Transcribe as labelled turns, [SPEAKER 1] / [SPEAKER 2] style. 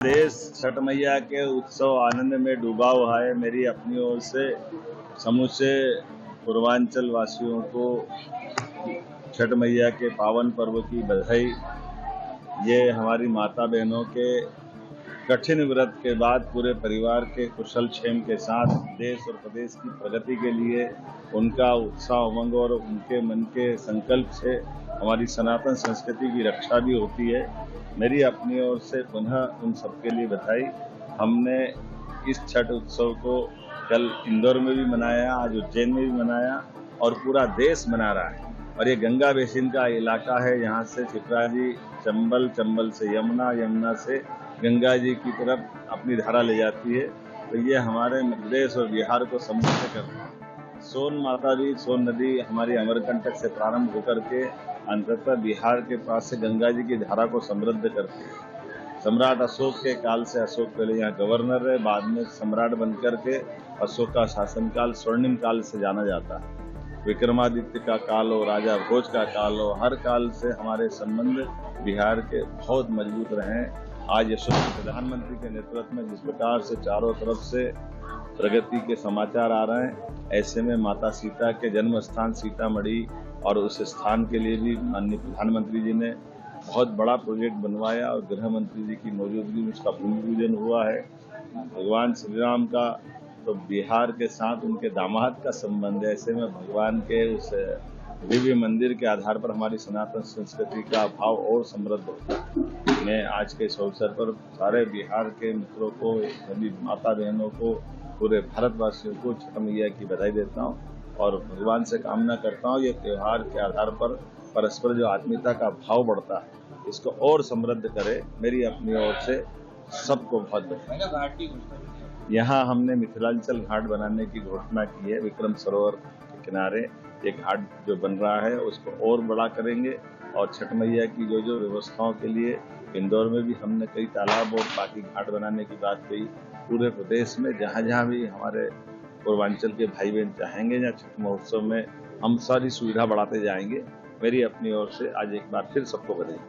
[SPEAKER 1] देश छठ मैया के उत्सव आनंद में डूबा हुआ है। मेरी अपनी ओर से समूचे पूर्वांचल वासियों को छठ मैया के पावन पर्व की बधाई। ये हमारी माता बहनों के कठिन व्रत के बाद पूरे परिवार के कुशल क्षेम के साथ देश और प्रदेश की प्रगति के लिए उनका उत्साह उमंग और उनके मन के संकल्प से हमारी सनातन संस्कृति की रक्षा भी होती है। मेरी अपनी ओर से पुनः उन सबके लिए बधाई। हमने इस छठ उत्सव को कल इंदौर में भी मनाया, आज उज्जैन में भी मनाया और पूरा देश मना रहा है। और ये गंगा बेसिन का इलाका है। यहाँ से शिप्रा जी चंबल, चंबल से यमुना, यमुना से गंगा जी की तरफ अपनी धारा ले जाती है। तो ये हमारे मध्य प्रदेश और बिहार को समृद्ध करता है। सोन माता भी, सोन नदी हमारी अमरकंटक से प्रारंभ होकर के अंततः बिहार के पास से गंगा जी की धारा को समृद्ध करती है। सम्राट अशोक के काल से, अशोक पहले यहाँ गवर्नर रहे, बाद में सम्राट बनकर के अशोक का शासनकाल स्वर्णिम काल से जाना जाता है। विक्रमादित्य का काल हो, राजा भोज का काल हो, हर काल से हमारे संबंध बिहार के बहुत मजबूत रहे। आज यशस्वी प्रधानमंत्री के नेतृत्व में जिस प्रकार से चारों तरफ से प्रगति के समाचार आ रहे हैं, ऐसे में माता सीता के जन्म स्थान सीतामढ़ी और उस स्थान के लिए भी माननीय प्रधानमंत्री जी ने बहुत बड़ा प्रोजेक्ट बनवाया और गृह मंत्री जी की मौजूदगी में उसका भूमि पूजन हुआ है। भगवान श्री राम का तो बिहार के साथ उनके दामाद का संबंध है। ऐसे में भगवान के उस दिव्य मंदिर के आधार पर हमारी सनातन संस्कृति का भाव और समृद्ध होता है। मैं आज के इस अवसर पर सारे बिहार के मित्रों को, सभी माता बहनों को, पूरे भारतवासियों को छठ मैया की बधाई देता हूँ और भगवान से कामना करता हूँ ये त्योहार के आधार पर परस्पर जो आत्मीयता का भाव बढ़ता है इसको और समृद्ध करे। मेरी अपनी ओर से सबको बहुत बधाई। यहाँ हमने मिथिलांचल घाट बनाने की घोषणा की है। विक्रम सरोवर के किनारे एक घाट जो बन रहा है उसको और बड़ा करेंगे और छठ मैया की जो जो व्यवस्थाओं के लिए इंदौर में भी हमने कई तालाब और बाकी घाट बनाने की बात कही। पूरे प्रदेश में जहाँ जहाँ भी हमारे पूर्वांचल के भाई बहन चाहेंगे या छठ महोत्सव में हम सारी सुविधा बढ़ाते जाएंगे। मेरी अपनी ओर से आज एक बार फिर सबको बधाई।